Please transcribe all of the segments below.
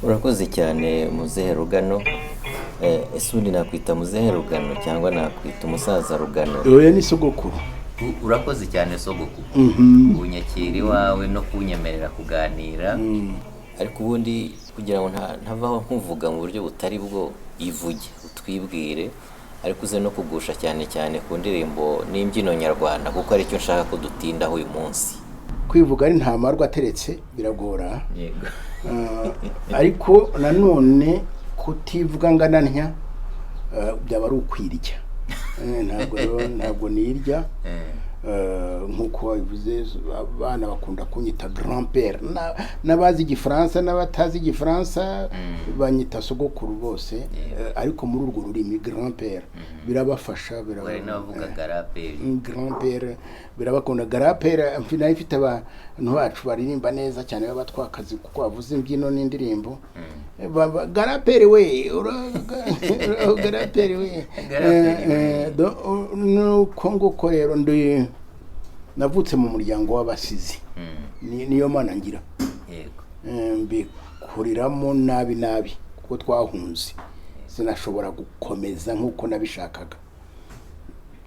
urakoze cyane muzehe Rugano. Ese undi nakwita muzehe Rugano cyangwa nakwita umusaza Rugano? Oya ni sogokuru. Urakoze cyane sogokuru. Unyakira iwawe no kunyemerera kuganira. Ariko ubundi kugira ngo ntavaho nkuvuga mu buryo butari bwo, ivuge utwibwire, ariko uze no kugusha cyane cyane ku ndirimbo n'imbyino nyarwanda, kuko ari cyo nshaka ko dutindaho uyu munsi. Kwivuga ari nta marwa ateretse biragora. Yego. Ariko nanone kutivuga ngananya byaba ari ukwirya. Ntabwo nirya. Nkuko wabivuze abana bakunda kunyita grand-père, n'abazi igifaransa n'abatazi igifaransa banyita sogokuru bose, ariko muri urwo rurimi grand-père birabafasha. Bari n'abavuga grand-père birabakunda. grand-père nayo ifite abantu bacu baririmba neza cyane b'abatwakazi kuko bavuze imbyino n'indirimbo. grand-père we grand-père we nuko nguko rero navutse mu muryango w'abasizi. Niyo mana ngira. Yego. Mbikuriramo nabi kuko twahunze. Sinashobora gukomeza nkuko nabishakaga.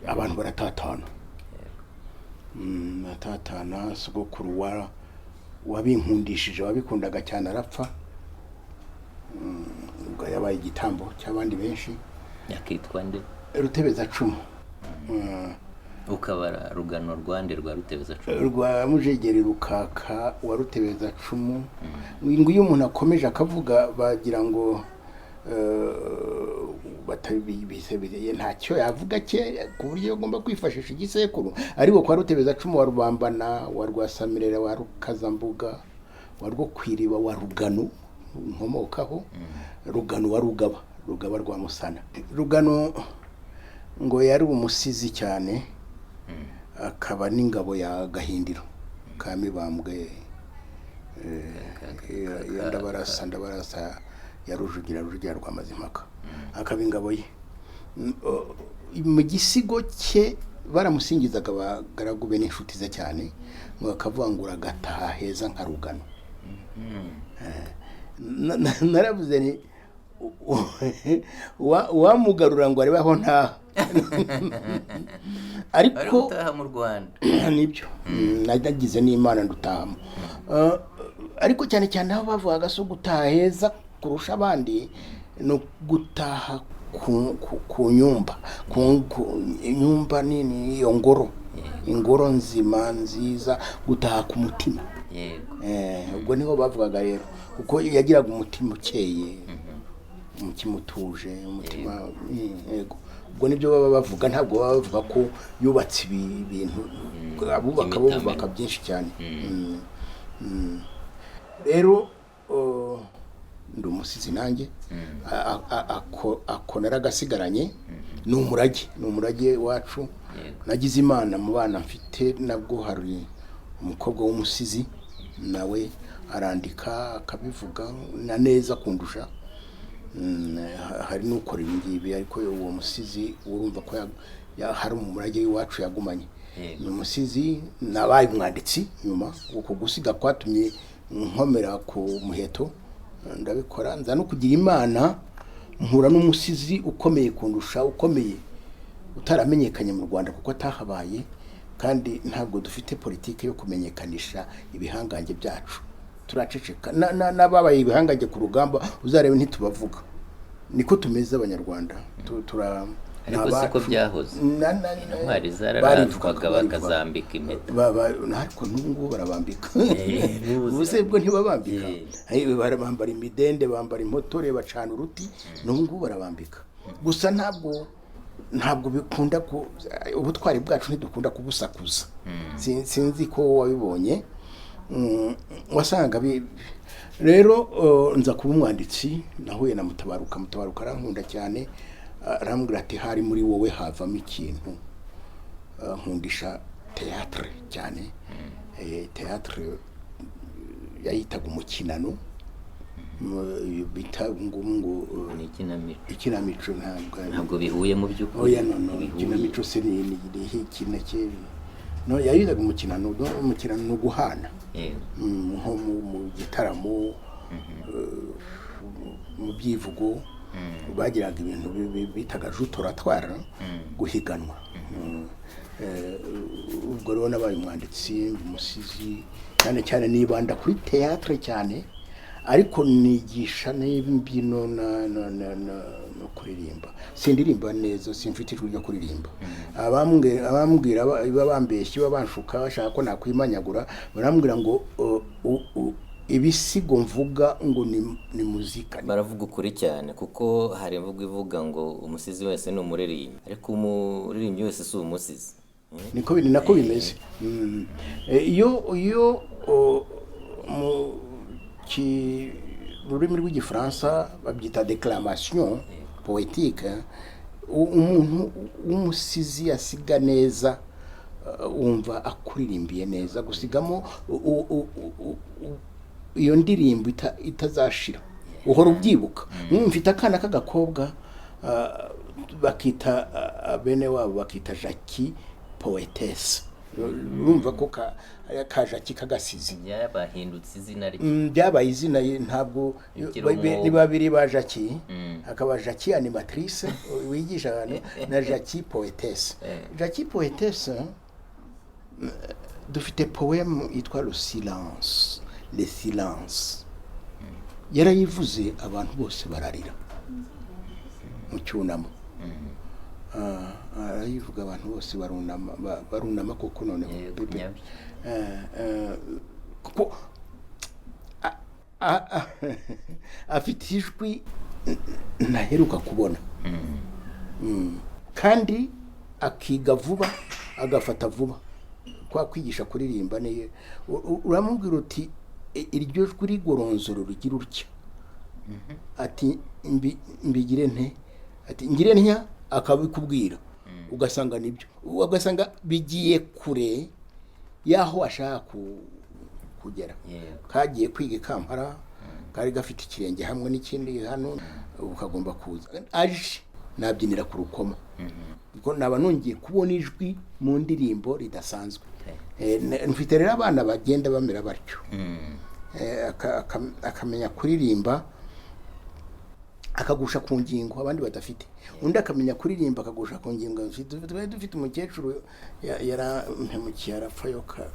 Abantu baratatana. Natatana. Sogokuru wabinkundishije, wabikundaga cyane arapfa. Ubwo yabaye igitambo cy'abandi benshi. Yakitwa nde? Rutebeza cumu. Ukabara Rugano Rwanda rwa Rutebeza cumu. Rwa Mujegeri Rukaka wa Rutebeza cumu. Ngo iyo umuntu akomeje akavuga bagira ngo batabisebeye ntacyo yavuga cye ku buryo agomba kwifashisha igisekuru. Ariko kwa Rutebeza cumu wa Rubambana, wa Rwasamirera, wa Rukazambuga, wa Rwokwiriba, wa Rugano nkomokaho. Rugano wa Rugaba rwa Musana. Rugano ngo yari umusizi cyane, akaba n'ingabo ya Gahindiro ka Mibambwe. Ndabarasa ya Rujugira rwa Mazimpaka, akaba ingabo ye. Mu gisigo cye baramusingizaga abagaragu be n'inshuti ze cyane, ngo akavangura gataha heza nka Rugano. Naravuze ni wamugarura ngo arebaho nta ariko utaha mu Rwanda nibyo nagize n'Imana ndutahamo. Ariko cyane cyane aho bavugaga so gutaha heza kurusha abandi no gutaha ku nyumba. Nyumba nini iyo ingoro nzima nziza, gutaha ku mutima. Ubwo niho bavugaga rero, kuko yagiraga umutima ukeye, umutima utuje, umutima. Yego. Ubwo nibyo baba bavuga, ntabwo baba bavuga ko yubatse ibintu. Abubaka byinshi cyane. Rero ndi umusizi nanjye. Akonera agasigaranye ni umurage wacu. Nagize Imana mu bana mfite nabwo hari umukobwa w'umusizi, nawe arandika akabivuga na neza kundusha. Hari n'ukora ibingibi, ariko uwo musizi urumva ko hari umurage wacu yagumanye. Ni umusizi nabaye umwanditsi nyuma, uko gusiga kwatumye nkomera ku muheto. Ndabikora nza no kugira Imana mpura n'umusizi ukomeye kundusha, ukomeye utaramenyekanye mu Rwanda kuko atahabaye, kandi ntabwo dufite politike yo kumenyekanisha ibihangange byacu. Turaceceka. N'ababaye ibihangange ku rugamba uzarebe ntitubavuga. Niko tumeze Abanyarwanda. Ariko siko byahoze. Intwari zararandwaga bakazambika impeta. Ariko n'ubu barabambika. Ubuse bwo ntibabambika. Barabambara imidende, bambara impotore, bacana uruti, n'ubu barabambika. Gusa ntabwo bikunda ubutwari bwacu ntidukunda kubusakuza. Sinzi ko wabibonye. Wasanga rero nza kuba umwanditsi. Nahuye na Mutabaruka arankunda cyane. Arambwira ati hari muri wowe havamo ikintu. Nkundisha théâtre cyane. Théâtre yayitaga umukinano. Bita ngo ni ikinamico. Ntabwo bihuye mu by'ukuri. Oya ikinamico se ni ikinake. No yayitaga umukinano no guhana. Nko mu gitaramo mu byivugo bagiraga ibintu bitaga jutoratwara guhiganwa. Ubwo rero nabaye umwanditsi umusizi cyane cyane nibanda kuri théâtre cyane, ariko nigisha n'imbyino no kuririmba. Sindirimba neza, simfite ijwi ryo kuririmba. Abambwira bambeshye babanshuka bashaka ko nakwimanyagura, barambwira ngo ibisigo mvuga ngo ni muzika. Baravuga ukuri cyane kuko hari imvugo ivuga ngo umusizi wese ni umuririmbyi, ariko umuririmbyi wese si umusizi. Nako bimeze. Iyo mu rurimi rw'igifaransa babyita déclamation poétique, umuntu w'umusizi asiga neza, wumva akuririmbiye neza, gusigamo iyo ndirimbo itazashira, uhora ubyibuka. Mfite akana k'agakobwa bakita bene wabo bakita Jackie poetesse. Urumva ko ka Jackie kagasizi byabahindutse izina rye. Byabaye izina ntabwo ni babiri ba Jackie, akaba Jackie animatrice wigisha abantu na Jackie poetesse. Jackie poetesse dufite poème yitwa le silence. Yarayivuze abantu bose bararira mu cyunamo. Arayivuga abantu bose barunama kuko none kuko afite ijwi ntaheruka kubona, kandi akiga vuba agafata vuba. Kwa kwigisha kuririmba ne uramubwira uti iryo jwi rigoronzoro rugira urutya, ati mbigire nte, ati ngire ntya, akabikubwira ugasanga nibyo, ugasanga bigiye kure yaho ashaka kugera. Kagiye kwiga Kampala, kari gafite ikirenge hamwe n'ikindi hano, ukagomba kuza aje nabyinira ku rukoma, kuko naba nongeye kubona ijwi mu ndirimbo ridasanzwe. Mfite rero abana bagenda bamera batyo, akamenya kuririmba akagusha ku ngingo abandi badafite, undi akamenya kuririmba akagusha ku ngingo. Dufite umukecuru yarampemukiye arapfa yoka,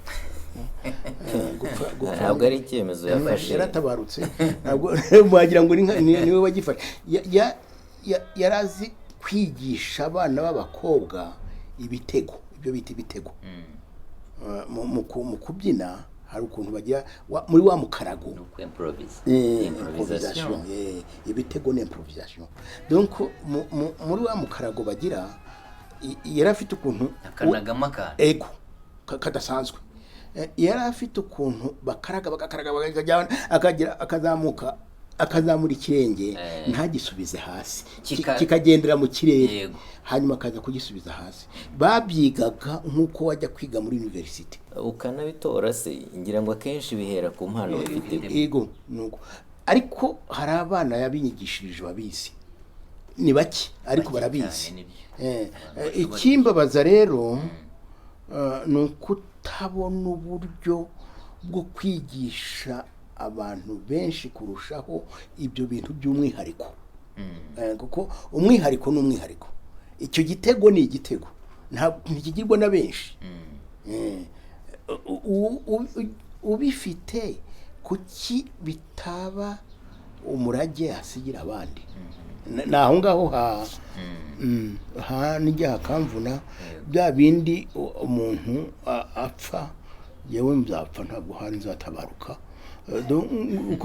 ntabwo ari icyemezo yafashe, yaratabarutse, ntabwo wagira ngo niwe wagifashe. Yarazi kwigisha abana b'abakobwa ibitego, ibyo bita ibitego. Mu kubyina hari ukuntu bagira muri wa mukarago, improvisation, ibitego n'improvisation. Donc muri wa mukarago bagira, yarafite ukuntu akanagama ka ego kadasanzwe. Yarafite ukuntu bakaraga akagira akazamura ikirenge ntagisubize hasi, kikagendera mu kirere, hanyuma akaza kugisubiza hasi. Babyigaga nk'uko wajya kwiga muri university, ukanabitora se. Ngira ngo akenshi bihera ku mpano bafite. Ego nuko, ariko hari abana yabinyigishirije babizi, ni bake ariko barabizi. Ikimbabaza rero ni ukutabona uburyo bwo kwigisha abantu benshi kurushaho ibyo bintu by'umwihariko. Kuko umwihariko ni umwihariko, icyo gitego ni igitego, ntikigirwa na benshi. Ubifite kuki bitaba umurage asigira abandi? Naho ngaho nijya hakamvuna bya bindi umuntu apfa, yewe mzapfa ntabwo hanze atabaruka.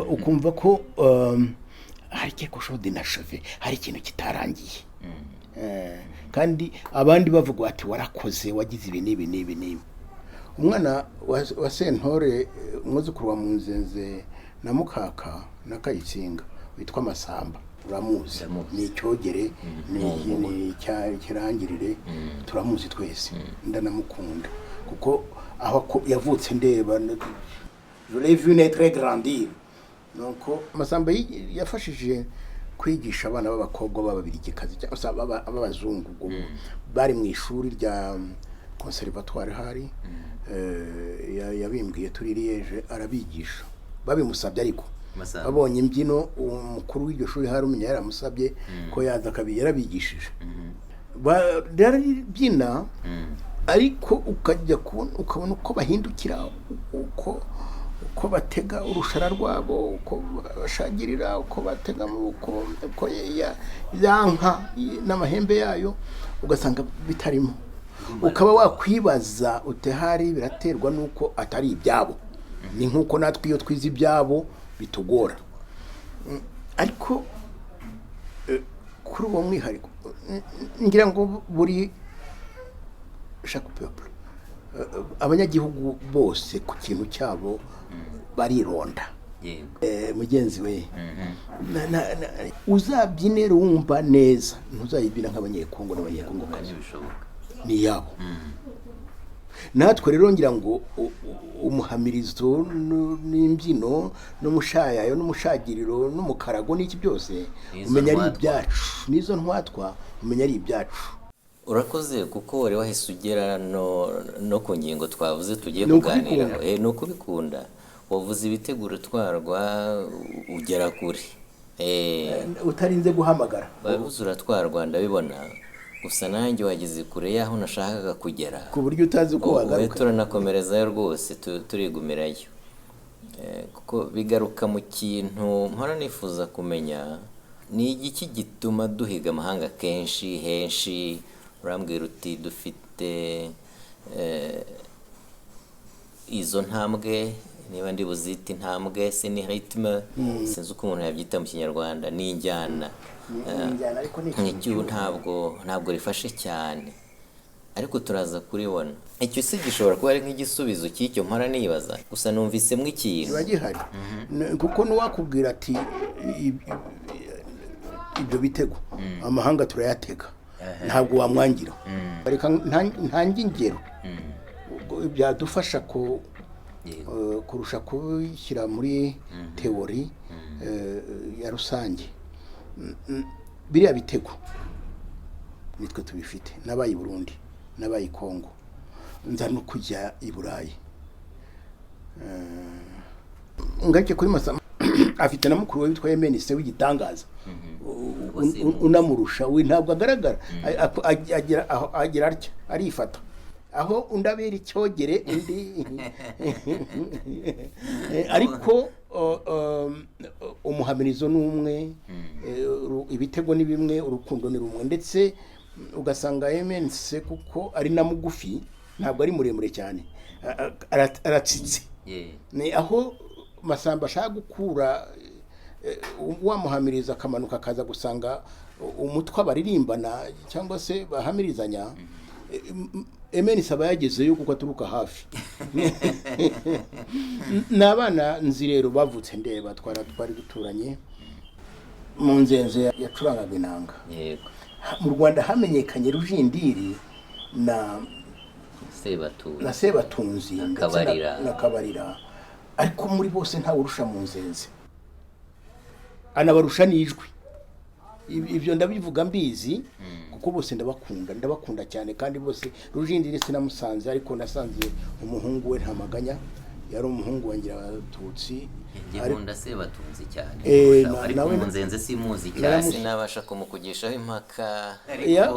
Ukumva ko hari quelque chose d'inachevé, hari ikintu kitarangiye. Kandi abandi bavuga ati warakoze, wagize ibi n'ibi. Umwana wa Sentore, umwuzukuru wa Munzenze na Mukaka na Kayitsinga, witwa Masamba, uramuzi, ni icyogere, ni kirangirire, turamuzi twese. Ndanamukunda kuko aho yavutse ndeba, je l'ai vu naître et grandir. Donc Masamba yafashije kwigisha abana b'abakobwa b'ababirigikazi cyangwa ab'abazungu, bari mu ishuri rya conservatoire hari, yabimbwiye turi Liège, arabigisha babimusabye, ariko babonye imbyino umukuru w'iryo shuri harumenya yaramusabye ko yaza yarabigishije barabyina ariko ukajya ukabona uko bahindukira uko batega urushara rwabo uko bashagirira uko batega amaboko uko yanka n'amahembe yayo ugasanga bitarimo ukaba wakwibaza utehari biraterwa nuko atari ibyabo ni nkuko natwe iyo twize ibyabo bitugora ariko kuri uwo mwihariko ngira ngo buri chaque peuple abanyagihugu bose ku kintu cyabo barironda mugenzi we uzabyinera wumva neza ntuzayibina nk'abanyekongo n'abanyekongokazi ni yabo natwe rero ngira ngo umuhamirizo n'imbyino n'umushayayo n'umushagiriro n'umukarago n'iki byose umenya ari ibyacu n'izo ntwatwa umenya ari ibyacu. Urakoze kuko wari wahise ugera no ku ngingo twavuze tugiye kuganira ni ukubikunda wavuze ibiteguro twarwa ugera kure utarinze guhamagara bavuze uratwarwa ndabibona gusa nanjye wageze kure yaho nashakaga kugera ku buryo utazi uko wagaruka turanakomerezayo rwose turigumirayo kuko bigaruka mu kintu mpora nifuza kumenya ni igiki gituma duhiga amahanga kenshi henshi urambwira uti dufite izo ntambwe niba ndi buzite intambwe se ni ritme sinzi uko umuntu yabyita mu Kinyarwanda ni injyana ntabwo rifashe cyane ariko turaza kuribona icyo se gishobora kuba ari nk'igisubizo cy'icyo mpora nibaza gusa numvisemo ikintu gihari kuko n'uwakubwira ati ibyo bitego amahanga turayatega ntabwo wamwangira reka ntange ingero byadufasha kurusha kubishyira muri teori ya rusange biriya bitego nitwe tubifite n'abayi Burundi n'abayi Kongo nza no kujya i Burayi ngake kuri Masama afite na mukuru we witwa Yemenise w'igitangaza unamurusha we ntabwo agaragara agira atya arifata aho undabera icyogere undi ariko umuhamirizo n'umwe ibitego ni bimwe urukundo ni rumwe ndetse ugasanga Yemenise kuko ari na mugufi ntabwo ari muremure cyane aratsitse ni aho Masamba ashaka gukura wamuhamiriza akamanuka akaza gusanga umutwe abaririmbana cyangwa se bahamirizanya Yemenise aba yagezeyo kuko aturuka hafi n'abana nzi rero bavutse ndeba twari duturanye mu nzenze yacurangaga inanga mu Rwanda hamenyekanye Rujindiri na Sebatunzi na Kabarira ariko muri bose ntawe urusha mu nzenze anabarusha n'ijwi ibyo ndabivuga mbizi kuko bose ndabakunda cyane kandi bose Rujindiri sinamusanze ariko nasanze umuhungu we Ntamaganya yari umuhungu wangira abatutsi Ngikunda Sebatunzi cyane ariko mu nzenze simuzi cyane sinabasha kumukugishaho impaka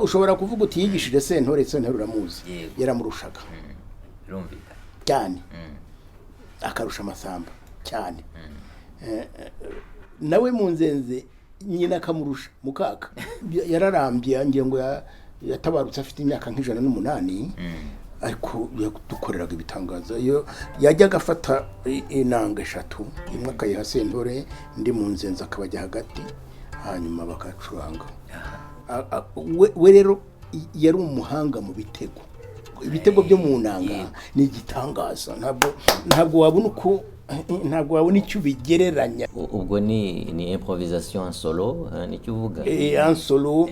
ushobora kuvuga uti yigishije Sentore uramuzi yaramurushaga birumvikana cyane akarusha Masamba cyane nawe mu nzenze nyina akamurusha mukaka yararambye ngiye ngo yatabarutse afite imyaka nk'108 ariko dukoreraga ibitangaza iyo yajyaga afata inanga 3 imwe akayiha Sentore ndi mu nzenze akabajya hagati hanyuma bakacuranga we rero yari umuhanga mu ibitego byo mu nanga ni igitangaza ntabwo wabona uko ntabwo wabona icyo bigereranya ubwo ni improvisation en solo nicyo uvuga en solo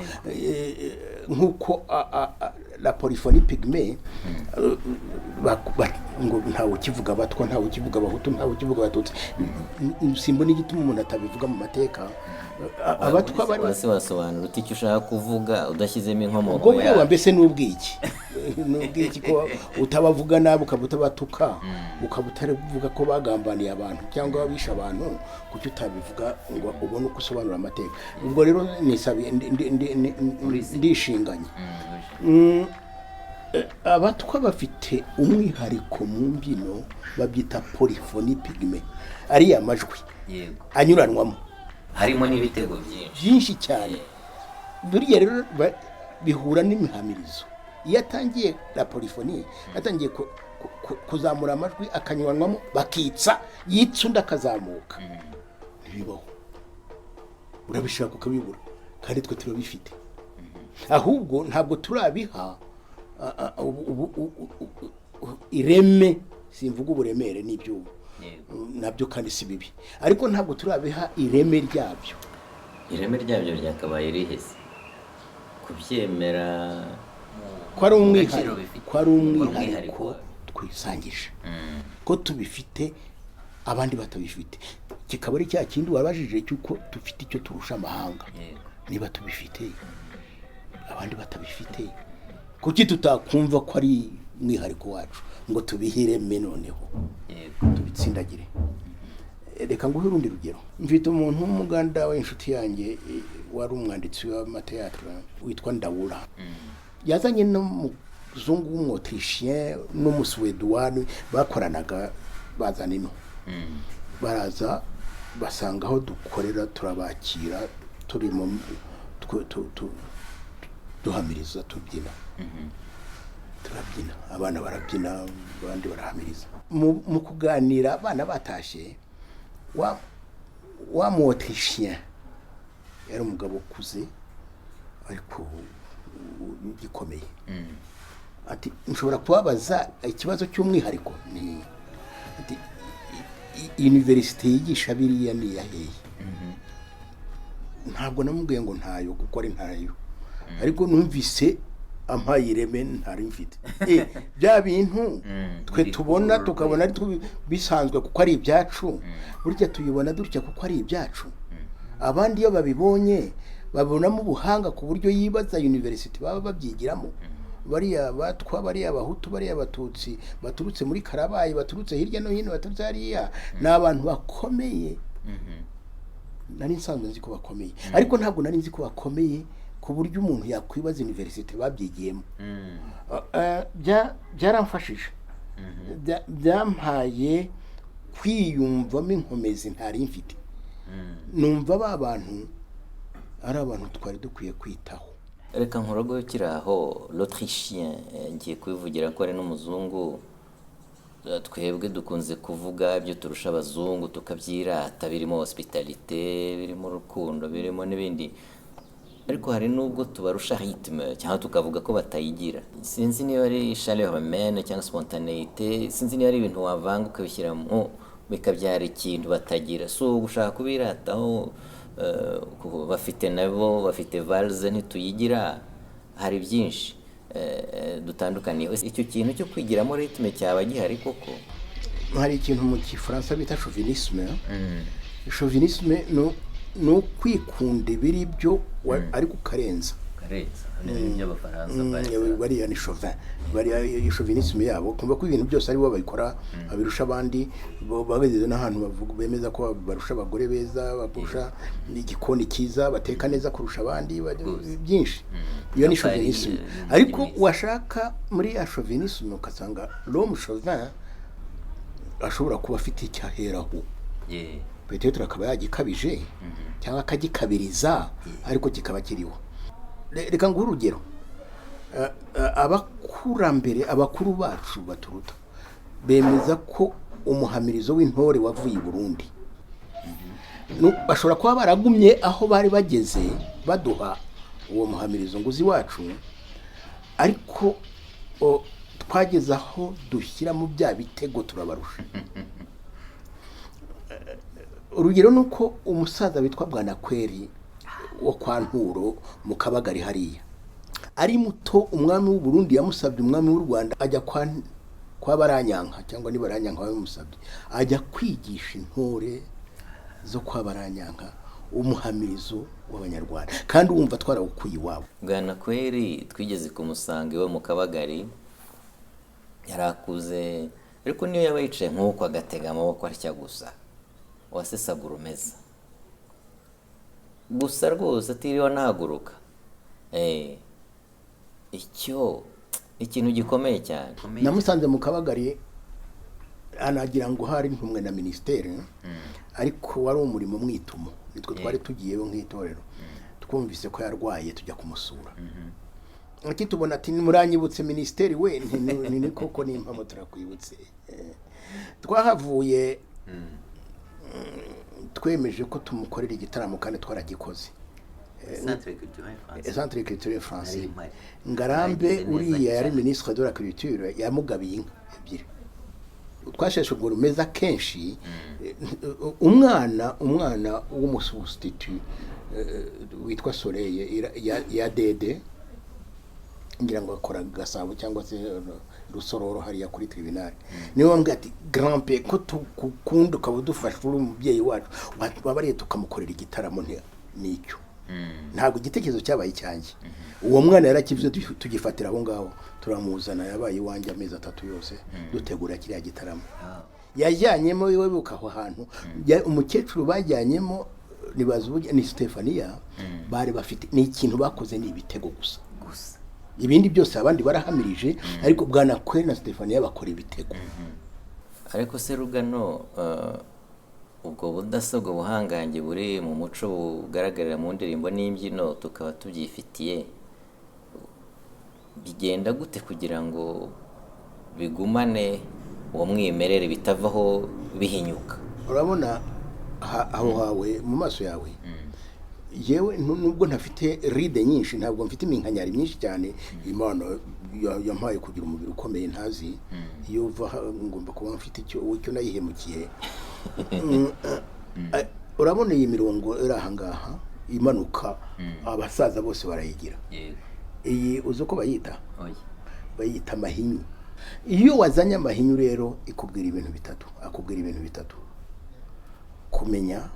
nkuko la polyphonie pygmée ngo ntawe ukivuga abatwa ntawe ukivuga abahutu ntawe ukivuga abatutsi simbona igituma umuntu atabivuga mu mateka abatwa bari wasobanura uti icyo ushaka kuvuga udashyizemo inkomoko yawe mbese n'ubwiki n'ubwiki ko utabavuga nabi ukaba utabatuka ukaba utavuga ko bagambaniye abantu cyangwa babisha abantu kuki utabivuga ngo ubone uko usobanura amateka ubwo rero nisabiye ndishinganye abatwa bafite umwihariko mu mbyino babyita polyphony pygmy ari amajwi anyuranwamo harimo n'ibitego byinshi cyane buriya rero bihura n'imihamirizo iyo atangiye la polyphony atangiye kuzamura amajwi akanyuranwamo bakitsa yitsa undi akazamuka ntibibaho urabishaka ukabibura kandi twe turabifite ahubwo ntabwo turabiha ireme simvuga uburemere n'ibyo nabyo kandi si bibi ariko ntabwo turabiha ireme ryabyo ryakabaye rihese kubyemera ko ari umwihariko twisangije ko tubifite abandi batabifite kikaba ari cya kindi wabajije cyuko dufite icyo turusha amahanga niba tubifite abandi batabifite kuki tutakumva ko ari umwihariko wacu ngo tubihireme noneho tubitsindagire reka nguhe urundi rugero mfite umuntu w'umuganda w'inshuti yanjye wari umwanditsi w'amateatro witwa Ndawura yazanye n'umuzungu w'umwotricien n'umusuweduwani bakoranaga bazana ino baraza basanga aho dukorera turabakira turimo duhamiriza tubyina turabyina abana barabyina abandi barahamiriza mu kuganira abana batashye wa mwotricien yari umugabo ukuze ariko gikomeye ati nshobora kubabaza ikibazo cy'umwihariko ni ati university yigisha biriya ni yaheye ntabwo namubwiye ngo ntayo kuko ari ntayo ariko numvise ampaye ireme ntari mfite bya bintu twe tubona tukabona ari bisanzwe kuko ari ibyacu burya tuyibona dutya kuko ari ibyacu abandi iyo babibonye babonamo ubuhanga ku buryo yibaza university baba babyigiramo bariya batwa bariya abahutu bariya abatutsi baturutse muri Karabayi baturutse hirya no hino baturutse hariya ni abantu bakomeye nari nsanzwe nzi ko bakomeye ariko ntabwo nari nzi ko bakomeye ku buryo umuntu yakwibaza university babyigiyemo byaramfashije byampaye kwiyumvamo inkomezi ntari mfite numva ba bantu ari abantu twari dukwiye kwitaho reka nkorogo kiraho l'autrichien ngiye kwivugira ko ari n'umuzungu twebwe dukunze kuvuga ibyo turusha abazungu tukabyirata birimo hospitalite birimo urukundo birimo n'ibindi ariko hari nubwo tubarusha rythme cyangwa tukavuga ko batayigira sinzi niba ari chaleur humaine cyangwa spontanéité sinzi niba ari ibintu wavanga ukabishyiramo bikabyara ikintu batagira so gushaka kubirataho bafite nabo bafite valse ntituyigira hari byinshi dutandukaniye icyo kintu cyo kwigiramo rythme cyaba gihari koko hari ikintu mu Gifaransa bita chauvinisme chauvinisme no kwikunda biri byo ariko karenza bariya ni chauvin bariya chauvinisme yabo kumva ko ibintu byose ari bo babikora abirusha abandi bageze n'ahantu bavuga bemeza ko barusha abagore beza barusha igikoni cyiza bateka neza kurusha abandi byinshi iyo ni chauvinisme ariko washaka muri ya chauvinisme ukasanga l'homme chauvin ashobora kuba afite icyaheraho peut-être akaba yagikabije cyangwa akagikabiriza ariko kikaba kiriho reka nguhe urugero abakurambere abakuru bacu baturuta bemeza ko umuhamirizo w'intore wavuye i Burundi bashobora kuba baragumye aho bari bageze baduha uwo muhamirizo nguzi wacu ariko twageze aho dushyira mu bya bitego turabarusha urugero nuko umusaza witwa Bwanakweri wo kwa Nturo mu Kabagari hariya ari muto umwami w'u Burundi yamusabye umwami w'u Rwanda ajya kwa Baranyanka cyangwa ni Baranyanka wamusabye ajya kwigisha intore zo kwa Baranyanka umuhamirizo w'abanyarwanda kandi wumva twarawukuye iwabo. Bwanakweri twigeze kumusanga iwe mu Kabagari yarakuze ariko niyo yaba yicaye nk'uko agatega amaboko atya gusa wasesagura umeza gusa rwose atiriwe anahaguruka. Icyo ikintu gikomeye cyane. Namusanze mu Kabagari anagira ngo hari ntumwe na ministeri ariko wari umurimo mwitumo nitwe twari tugiyeyo nk'itorero twumvise ko yarwaye tujya kumusura. Akitubona ati muranyibutse ministeri we ni koko ni impamo turakwibutse. Twahavuye twemeje ko tumukorera igitaramo kandi twaragikoze. Centre culturel français Ngarambe uriya yari ministre de la culture yamugabiye inka ebyiri. Twasheshe ngo rumeza kenshi umwana w'umusubstitut witwa Soleil ya Dede ngira ngo akora Gasabo cyangwa se Rusororo hariya kuri tribunal. Niwe wambwiye ati grand père ko tukunda ukabudufasha uri umubyeyi wacu wabariye tukamukorera igitaramo n'icyo. Ntabwo igitekerezo cyabaye cyanjye. Uwo mwana yarakivuze tugifatira aho ngaho turamuzana yabaye iwanjye amezi 3 yose dutegura kiriya gitaramo. Yajyanyemo yewe bukaho hantu umukecuru bajyanyemo ni Stefania bari bafite ni ikintu bakoze ni ibitego gusa. Ibindi byose abandi barahamirije ariko bwana kwe na Stefania bakora ibitego. Ariko se Rugano ubwo budasobwa buhangange buri mu muco bugaragarira mu ndirimbo n'imbyino tukaba tubyifitiye bigenda gute kugira ngo bigumane uwo mwimerere bitavaho bihinyuka? Urabona aho hawe mu maso yawe yewe nubwo ntafite ride nyinshi ntabwo mfite iminkanyari myinshi cyane Imana yampaye kugira umubiri ukomeye ntazi iyo uva ngomba kuba mfite icyo nayihemukiye. Urabona iyi mirongo iri aha ngaha imanuka abasaza bose barayigira. Iyi uzi uko bayita? Bayita amahinyu. Iyo wazanye amahinyu rero akubwira ibintu bitatu kumenya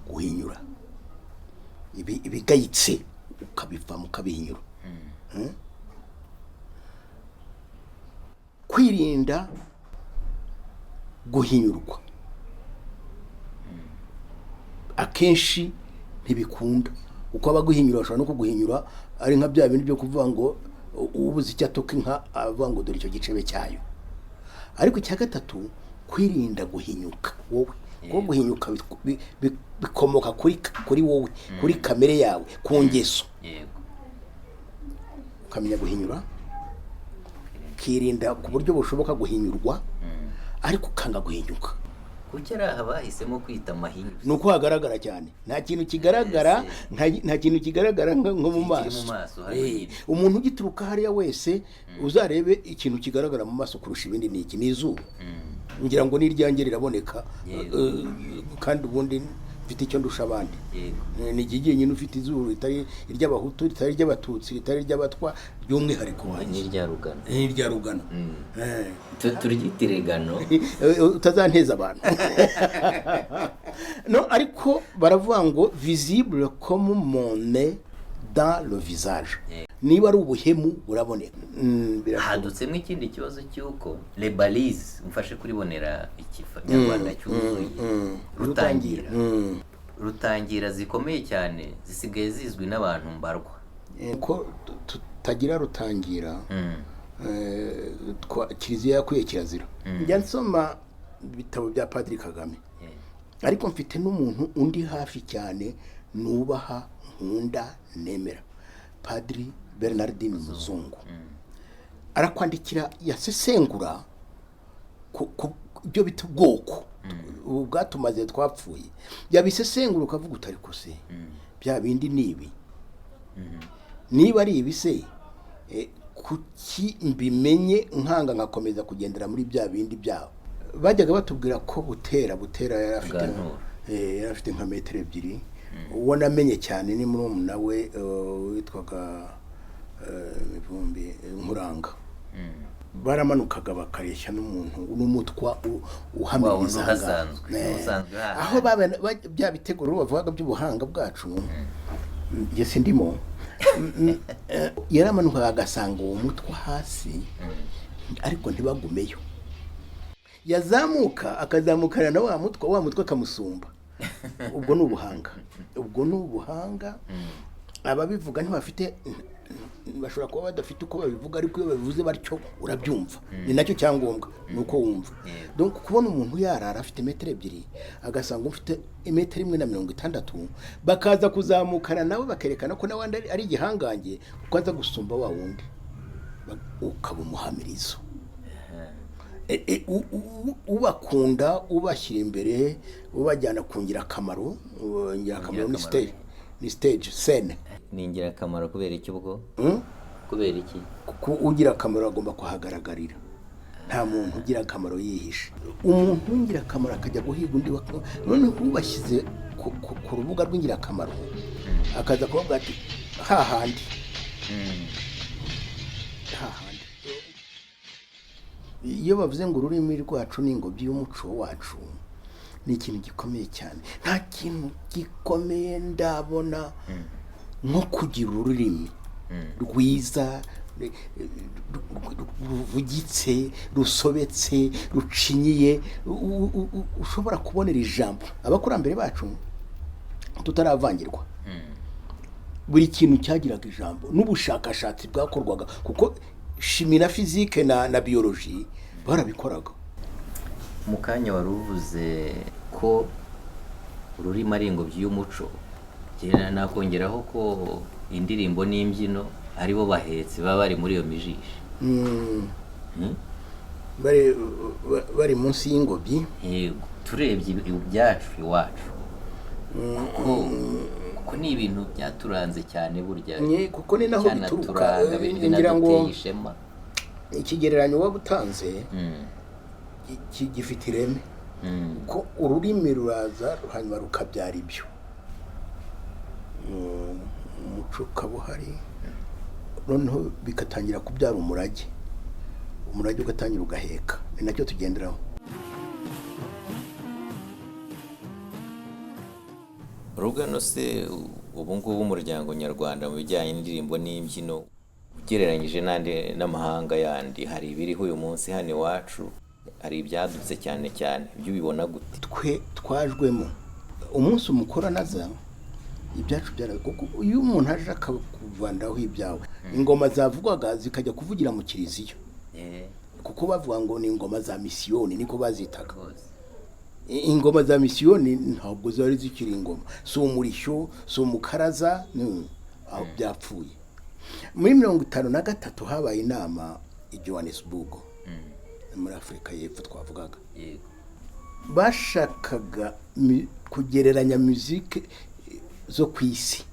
guhinyura ibigayitse ukabiva mu kabihinyura. Kwirinda guhinyurwa akenshi ntibikunda uko abaguhinyura bashobora no kuguhinyura ari nka bya bintu byo kuvuga ngo ubuze icyatoka inka avuga ngo dore icyo gicebe cyayo. Ariko icya gatatu kwirinda guhinyuka wowe ko guhinyuka bikomoka kuri wowe kuri kamere yawe ku ngeso. Ukamenya guhinyura kirinda ku buryo bushoboka guhinyurwa ariko kanga guhinyuka. Kugera abahisemo kwita amahinyu nuko hagaragara cyane nta kintu kigaragara nko mu maso. Umuntu ugituruka hariya wese uzarebe ikintu kigaragara mu maso kurusha ibindi ni iki n'izuba. Ngira ngo n'iryange riraboneka kandi ubundi mfite icyo ndusha abandi. Ni igihe nyine ufite izuru ritari iry'abahutu ritari iry'abatutsi ritari iry'abatwa by'umwihariko wanjye n'irya rugano. Turigitiregano utazanteza abantu. No ariko baravuga ngo visible comme mon nez dans le visage. Niba ari ubuhemu buraboneka. Hadutsemo ikindi kibazo cy'uko les balises mfashe kuribonera ikinyarwanda cyuzuye rutangira zikomeye cyane zisigaye zizwi n'abantu mbarwa ko tutagira rutangira. Kiliziya yakwiye kirazira. Njya nsoma ibitabo bya Padiri Kagame ariko mfite n'umuntu undi hafi cyane nubaha nkunda nemera Padiri Bernardin Muzungu. Arakwandikira yasesengura byo bita ubwoko bwatumaze twapfuye yabisesengura ukavuga utari kose bya bindi nibi niba ari ibise kuki mbimenye nkanga ngakomeza kugendera muri bya bindi byabo. Bajyaga batubwira ko butera yari afite nka metero 2 uwo namenye cyane ni muri nawe witwaga Mivumbi Nkuranga. Baramanukaga bakareshya n'umuntu n'umutwa uhamiriza aho bya biteguro bavuga by'ubuhanga bwacu yese ndimo yaramanukaga agasanga uwo mutwa hasi ariko ntibagumeyo, yazamuka akazamukana na wa mutwe akamusumba. ubwo ni ubuhanga ababivuga ntibafite, bashobora kuba badafite uko babivuga, ariko iyo babivuze batyo urabyumva. ni nacyo cyangombwa, ni uko wumva. donc kubona umuntu yarara afite metero 2 agasanga ufite metero 1.60 bakaza kuzamukana nawe bakerekana ko nawe ari igihangange, kuko aza gusumba wa wundi ukaba umuhamirizo. ubakunda, ubashyira imbere, ubajyana ku ngirakamaro. Ingirakamaro ni stage scene. Ni ingirakamaro kubera iki ubwo? Kubera iki? Kuko ugira akamaro agomba kuhagaragarira, nta muntu ugira akamaro yihisha. Umuntu w'ingirakamaro akajya guhiga undi none ubashyize ku rubuga rw'ingirakamaro akaza kuvuga ati hahandi. Iyo bavuze ngo ururimi rwacu ni ingobyi y'umuco wacu, ni ikintu gikomeye cyane. Nta kintu gikomeye ndabona nko kugira ururimi rwiza, ruvugitse, rusobetse, rucinyiye, ushobora kubonera ijambo. Abakurambere bacu tutaravangirwa, buri kintu cyagiraga ijambo, n'ubushakashatsi bwakorwaga, kuko shimi na fizike na biology barabikoraga. Mu kanya wari uvuze ko ururimi ari ingobyi y'umuco, nakongeraho ko indirimbo n'imbyino aribo bahetsi baba bari muri iyo mijisho. bari munsi y'ingobyi. Yego, turebye ibyacu iwacu, kuko ni ibintu byaturanze cyane burya, kuko ni naho bituruka. Ngira ngo ikigereranyo wabutanze gifite ireme, ko ururimi ruraza hanyuma rukabyara ibyo. Umuco ukaba uhari, noneho bikatangira kubyara umurage ugatangira ugaheka. Ni nacyo tugenderaho. Rugano se ubu ngubu umuryango nyarwanda mu bijyanye n'indirimbo n'imbyino ugereranyije n'amahanga yandi, hari ibiriho uyu munsi hano iwacu, hari ibyadutse cyane cyane, ibyo ubibona gute? Twe twajwemo umunsi umukora naza ibyacu byaraga, kuko iyo umuntu aje akakuvandaho ibyawe, ingoma zavugwaga zikajya kuvugira mu kiliziya, kuko bavuga ngo ni ingoma za misiyoni, niko bazitaga. Ingoma za misiyoni ntabwo zari zikiri ingoma, si umurishyo, si umukaraza, aho byapfuye. Muri 1953 habaye inama i Johannesburg muri Afurika y'Epfo twavugaga. Bashakaga kugereranya muzike zo ku isi,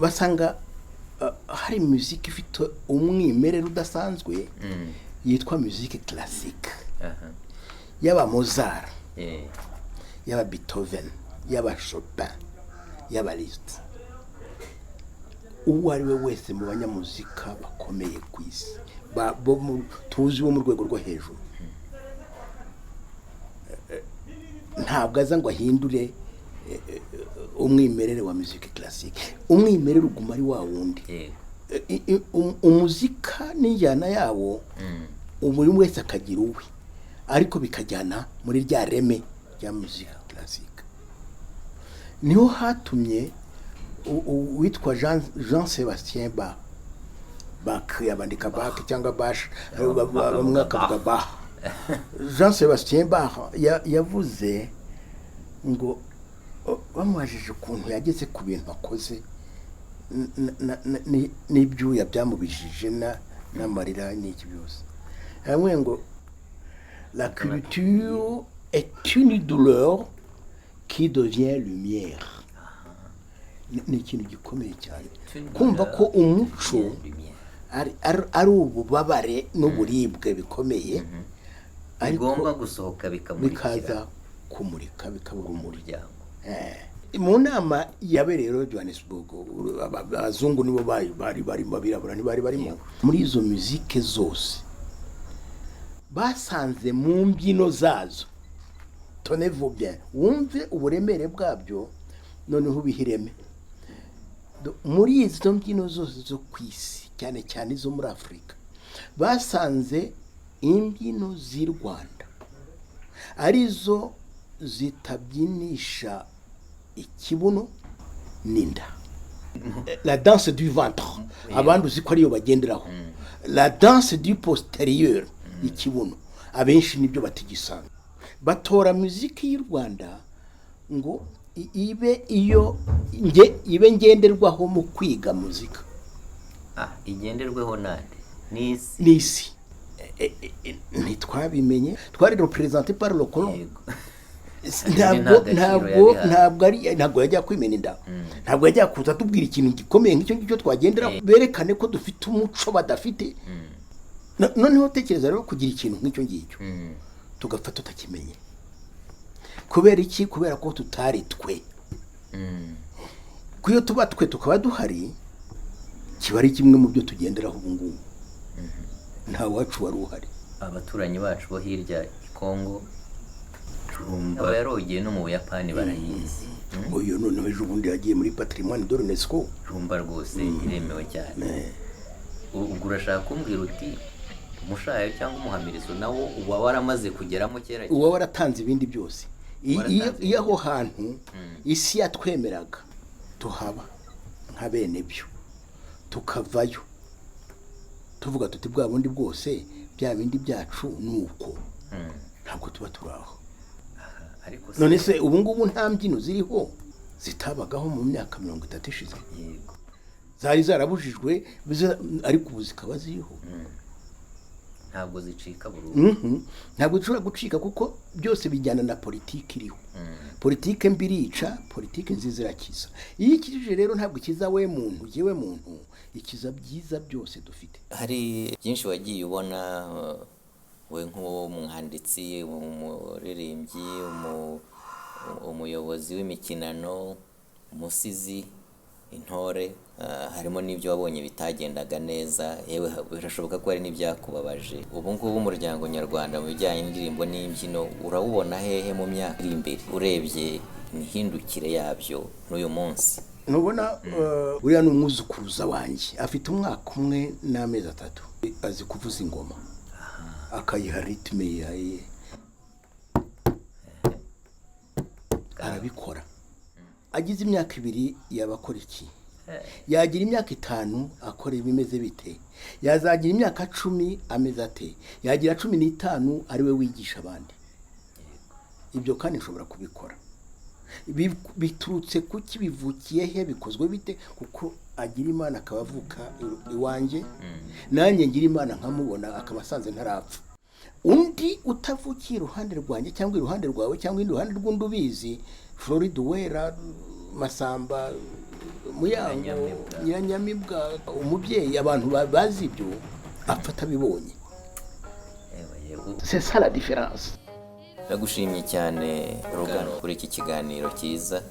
basanga hari muzike ifite umwimerere udasanzwe yitwa muzike classique, yaba Mozart, yaba Beethoven, yaba Chopin, yaba Liszt. Uwo ari we wese mu banyamuzika bakomeye ku isi, tuzi bo mu rwego rwo hejuru, ntabwo aza ngo ahindure umwimerere wa muzika classique. Umwimerere uguma ari wa wundi. Umuzika n'injyana yawo buri wese akagira uwe, ariko bikajyana muri rya reme rya muzika classique. Niho hatumye witwa Jean Sébastien Bach yabandika Bach cyangwa Bach, bamwe akavuga Bach. Jean Sébastien Bach yavuze ngo bamubajije ukuntu yageze ku bintu akoze n'ibyuya byamubijije n'amarira n'iki byose. Hamwe ngo la culture est une douleur qui devient lumière. Ni ikintu gikomeye cyane kumva ko umuco ari ububabare n'uburibwe bikomeye, ariko gusohoka bikaza kumurika, bikabura umuryango. Mu nama yabereye Johannesburg, abazungu nibo bari babirabura ntibari barimo. Muri izo muzike zose basanze mu mbyino zazo, tenez-vous bien, wumve uburemere bwabyo, noneho ubihireme. Muri izo mbyino zose zo ku isi, cyane cyane izo muri Afurika, basanze imbyino z'i Rwanda arizo zitabyinisha ikibuno n'inda, la danse du ventre abantu uzi ko ariyo bagenderaho, la danse du postérieur ikibuno abenshi nibyo batigisanga. Batora muziki y'u Rwanda ngo ibe ibe ngenderwaho mu kwiga muzika. Igenderweho nande n'isi ntitwabimenye, twari representé par le colon. ntabwo yajya kwimena inda, ntabwo yajya kuza tubwira ikintu gikomeye nk'icyo ngicyo twagendera berekane ko dufite umuco badafite. Noneho tekereza rero kugira ikintu nk'icyo ngicyo tugapfa tutakimenye. Kubera iki? Kubera ko tutari twe. Kuyo tuba twe tukaba duhari, kiba ari kimwe mu byo tugenderaho ubu ngubu. Nta wacu wari uhari. Abaturanyi bacu bo hirya i Kongo aba yarogiye no mu Buyapani barayizi. Uyu noneho ejo bundi yagiye muri patrimoine de l'UNESCO. Rumba rwose iremewe cyane. Ubwo urashaka kumbwira uti umushayo cyangwa umuhamirizo nawo uba waramaze kugeramo kera cyane, uba waratanze ibindi byose. Iyo aho hantu isi yatwemeraga tuhaba nka bene byo, tukavayo tuvuga tuti bwa bundi bwose bya bindi byacu nuko ntabwo tuba turaho. None se ubu ngubu nta mbyino ziriho zitabagaho mu myaka 30 ishize? Yego, zari zarabujijwe ariko ubu zikaba ziriho. Ntabwo zicika burundu. Ntabwo zishobora gucika kuko byose bijyana na politiki iriho. Politiki mbi irica, politiki nziza irakiza. Iyo ikirije rero ntabwo ikiza we muntu, yewe muntu, ikiza byiza byose dufite. Hari byinshi wagiye ubona we nk'umwanditsi, umuririmbyi, umuyobozi w'imikinano, umusizi, intore, harimo n'ibyo wabonye bitagendaga neza, yewe birashoboka ko hari n'ibyakubabaje. Ubu ngubu umuryango nyarwanda mu bijyanye n'indirimbo n'imbyino urawubona hehe mu myaka iri imbere urebye imihindukire yabyo n'uyu munsi? Nubona uriya n'umwuzukuruza wanjye afite umwaka umwe n'amezi 3, azi kuvuza ingoma akayiha ritme yaye, arabikora. Agize imyaka 2 yabakora iki? Yagira imyaka 5 akora ibimeze bite? Yazagira imyaka 10 ameze ate? Yagira 15 ari we wigisha abandi. Ibyo kandi nshobora kubikora. Biturutse kuki, bivukiye he, bikozwe bite? Kuko agira Imana akabavuka iwanjye, nanjye ngira Imana nkamubona akabasanze ntarapfa. Undi utavukiye iruhande rwanjye cyangwa iruhande rwawe cyangwa iruhande rw'undi ubizi, Floride Wera, Masamba, Muyango, Nyiranyamibwa, umubyeyi, abantu bazi ibyo apfata bibonye. C'est ça la différence. Ndagushimye cyane Rugano kuri iki kiganiro cyiza.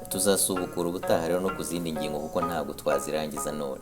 Tuzasubukura ubutaha rero no kuzindi ngingo kuko ntabwo twazirangiza none.